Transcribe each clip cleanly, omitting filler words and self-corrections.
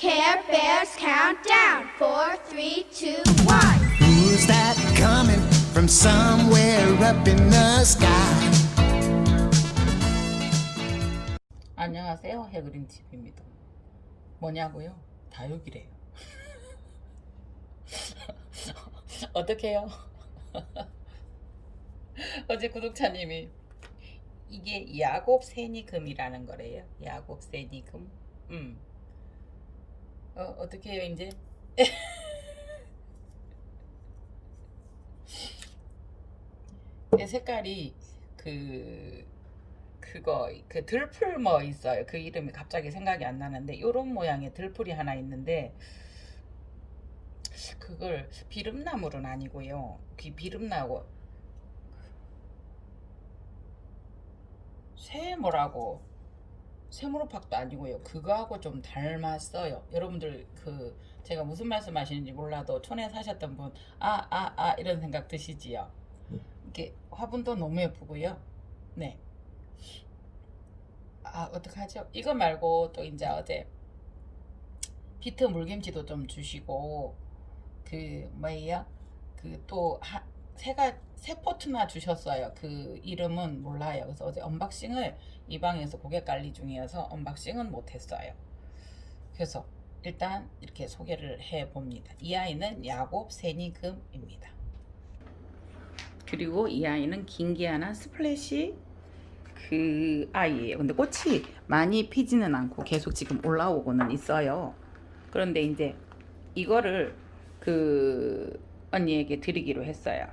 Care Bears countdown. 4, 3, 2, 1. Who's that coming from somewhere up in the sky? 안녕하세요, 해그린 TV입니다. 뭐냐고요? 다육이래요. 어떡해요? 어제 구독자님이 이게 야곱세니금이라는 거래요. 야곱세니금. 어떻게 해요 이제? 색깔이 그 들풀 뭐 있어요. 그 이름이 갑자기 생각이 안 나는데 요런 모양의 들풀이 하나 있는데 그걸 비름나물은 아니고요. 비름나고 세무로팍도 아니고요. 그거하고 좀 닮았어요. 여러분들 제가 무슨 말씀하시는지 몰라도 촌에 사셨던 분 이런 생각 드시지요. 이게 화분도 너무 예쁘고요. 네. 어떡하죠? 이거 말고 또 이제 어제 비트 물김치도 좀 주시고 뭐예요? 새 포트나 주셨어요. 그 이름은 몰라요. 그래서 어제 언박싱을 이 방에서 고객 관리 중이어서 언박싱은 못했어요. 그래서 일단 이렇게 소개를 해봅니다. 이 아이는 야곱세니금입니다. 그리고 이 아이는 긴기아나 스플래시 그 아이예요. 근데 꽃이 많이 피지는 않고 계속 지금 올라오고는 있어요. 그런데 이제 이거를 언니에게 드리기로 했어요.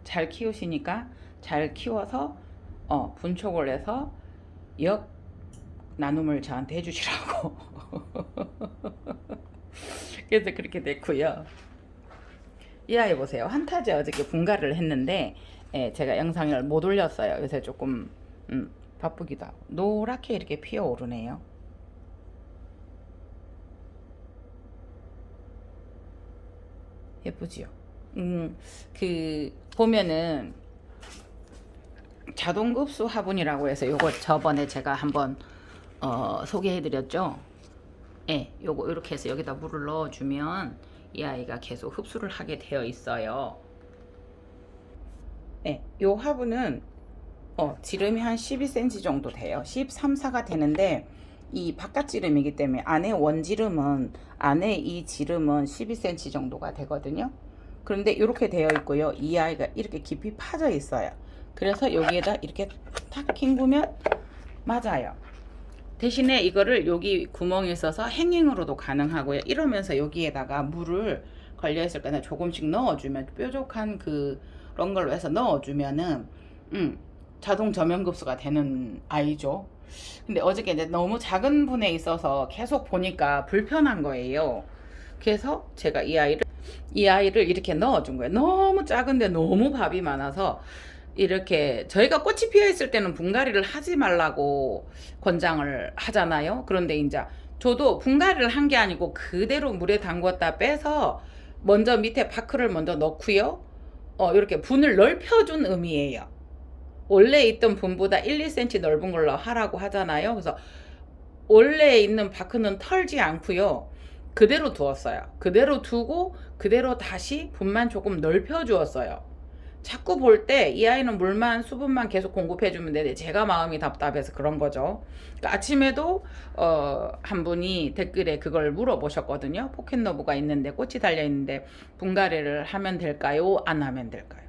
잘 키우시니까 잘 키워서 분촉을 해서 역 나눔을 저한테 해주시라고. 그래서 그렇게 됐고요. 이 아이 보세요. 한타제 어저께 분갈이를 했는데 제가 영상을 못 올렸어요. 그래서 조금 바쁘기도 하고 노랗게 이렇게 피어오르네요. 예쁘지요? 보면은 자동급수 화분이라고 해서 요거 저번에 제가 한번 소개해드렸죠. 요거 이렇게 해서 여기다 물을 넣어주면 이 아이가 계속 흡수를 하게 되어 있어요. 요 화분은 지름이 한 12cm 정도 돼요. 13, 4가 되는데 이 바깥 지름이기 때문에 안에 이 지름은 12cm 정도가 되거든요. 그런데 이렇게 되어 있고요. 이 아이가 이렇게 깊이 파져 있어요. 그래서 여기에다 이렇게 탁 헹구면 맞아요. 대신에 이거를 여기 구멍에 써서 행잉으로도 가능하고요. 이러면서 여기에다가 물을 걸려있을 거나 조금씩 넣어주면 뾰족한 그런 걸로 해서 넣어주면은 자동 저면급수가 되는 아이죠. 근데 어저께 이제 너무 작은 분에 있어서 계속 보니까 불편한 거예요. 그래서 제가 이 아이를 이렇게 넣어준 거예요. 너무 작은데 너무 밥이 많아서 이렇게 저희가 꽃이 피어 있을 때는 분갈이를 하지 말라고 권장을 하잖아요. 그런데 이제 저도 분갈이를 한 게 아니고 그대로 물에 담궜다 빼서 먼저 밑에 바크를 먼저 넣고요. 이렇게 분을 넓혀준 의미예요. 원래 있던 분보다 1, 2cm 넓은 걸로 하라고 하잖아요. 그래서 원래 있는 바크는 털지 않고요. 그대로 두었어요. 그대로 두고 그대로 다시 분만 조금 넓혀 주었어요. 자꾸 볼 때 이 아이는 물만 수분만 계속 공급해 주면 되는데 제가 마음이 답답해서 그런 거죠. 그러니까 아침에도 한 분이 댓글에 그걸 물어보셨거든요. 포켓너브가 있는데 꽃이 달려 있는데 분갈이를 하면 될까요? 안 하면 될까요?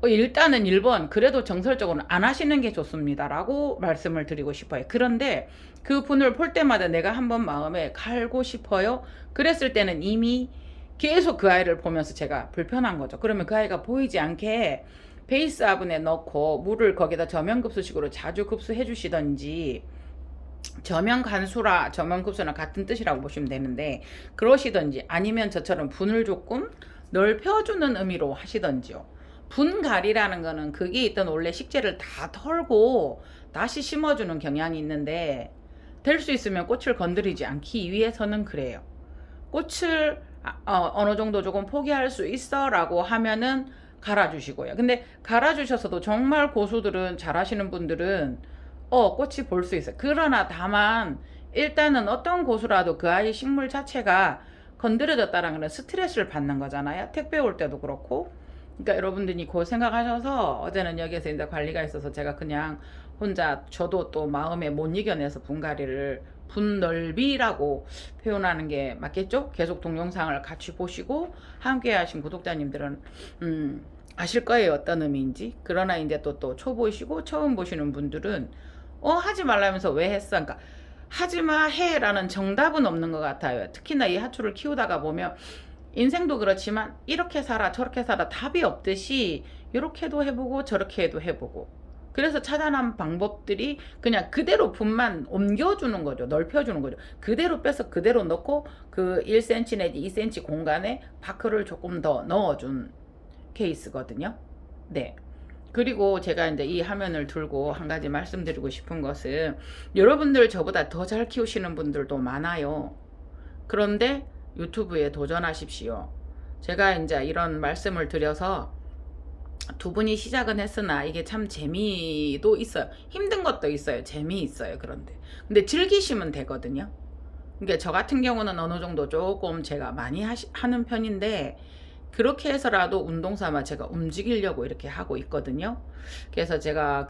일단은 1번 그래도 정설적으로는 안 하시는 게 좋습니다 라고 말씀을 드리고 싶어요. 그런데 그 분을 볼 때마다 내가 한번 마음에 갈고 싶어요. 그랬을 때는 이미 계속 그 아이를 보면서 제가 불편한 거죠. 그러면 그 아이가 보이지 않게 베이스 화분에 넣고 물을 거기다 저면급수식으로 자주 급수해 주시던지, 저면급수나 같은 뜻이라고 보시면 되는데 그러시던지, 아니면 저처럼 분을 조금 넓혀주는 의미로 하시던지요. 분갈이라는 거는 거기에 있던 원래 식재를 다 털고 다시 심어주는 경향이 있는데 될 수 있으면 꽃을 건드리지 않기 위해서는 그래요. 꽃을 어느 정도 조금 포기할 수 있어 라고 하면은 갈아주시고요. 근데 갈아주셔서도 정말 고수들은, 잘하시는 분들은 꽃이 볼 수 있어요. 그러나 다만 일단은 어떤 고수라도 그 아이 식물 자체가 건드려졌다라는 건 스트레스를 받는 거잖아요. 택배 올 때도 그렇고. 그러니까 여러분들이 그 생각하셔서 어제는 여기에서 이제 관리가 있어서 제가 그냥 혼자 저도 또 마음에 못 이겨내서 분갈이를 분넓이라고 표현하는 게 맞겠죠? 계속 동영상을 같이 보시고 함께 하신 구독자님들은 아실 거예요, 어떤 의미인지. 그러나 이제 또 초보시고 처음 보시는 분들은 하지 말라면서 왜 했어? 그러니까 하지마 해라는 정답은 없는 것 같아요. 특히나 이 하초를 키우다가 보면 인생도 그렇지만 이렇게 살아 저렇게 살아 답이 없듯이 이렇게도 해보고 저렇게도 해보고, 그래서 찾아난 방법들이 그냥 그대로 분만 옮겨주는 거죠. 넓혀주는 거죠. 그대로 빼서 그대로 넣고 그 1cm 내지 2cm 공간에 바크를 조금 더 넣어준 케이스거든요. 네. 그리고 제가 이제 이 화면을 들고 한 가지 말씀드리고 싶은 것은, 여러분들 저보다 더 잘 키우시는 분들도 많아요. 그런데 유튜브에 도전하십시오. 제가 이제 이런 말씀을 드려서 두 분이 시작은 했으나 이게 참 재미도 있어요. 힘든 것도 있어요. 재미있어요. 근데 즐기시면 되거든요. 그러니까 저 같은 경우는 어느 정도 조금 제가 많이 하는 편인데, 그렇게 해서라도 운동 삼아 제가 움직이려고 이렇게 하고 있거든요. 그래서 제가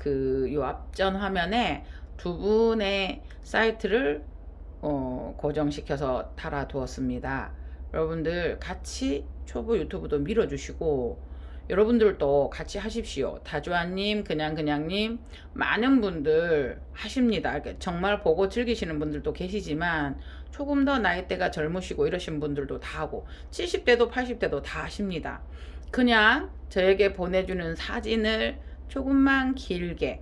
요 앞전 화면에 두 분의 사이트를 고정시켜서 달아두었습니다. 여러분들 같이 초보 유튜브도 밀어주시고 여러분들도 같이 하십시오. 다주아님, 그냥님, 많은 분들 하십니다. 정말 보고 즐기시는 분들도 계시지만 조금 더 나이대가 젊으시고 이러신 분들도 다 하고 70대도 80대도 다 하십니다. 그냥 저에게 보내주는 사진을 조금만 길게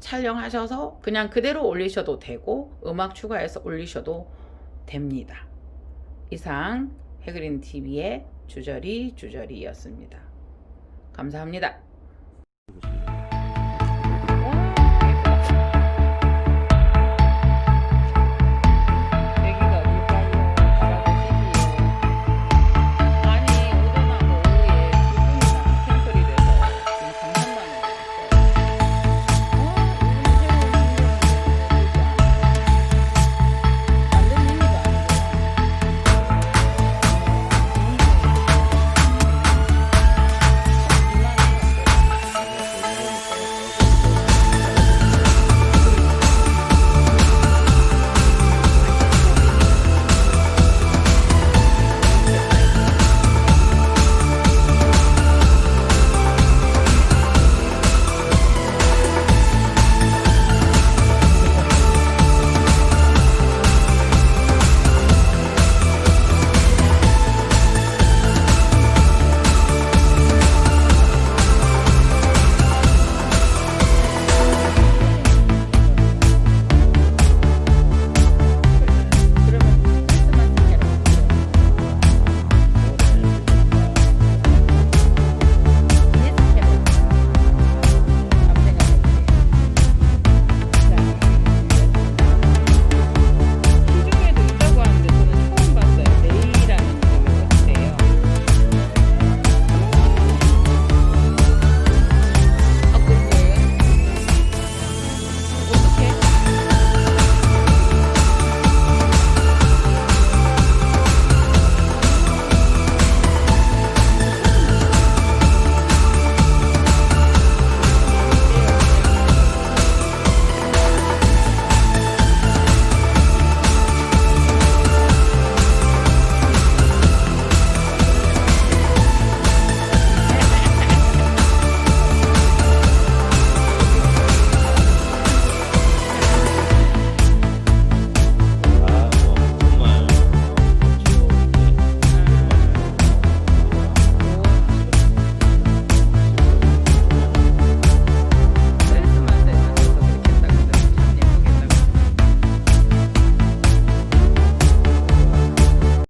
촬영하셔서 그냥 그대로 올리셔도 되고 음악 추가해서 올리셔도 됩니다. 이상 해그린TV의 주저리였습니다. 감사합니다.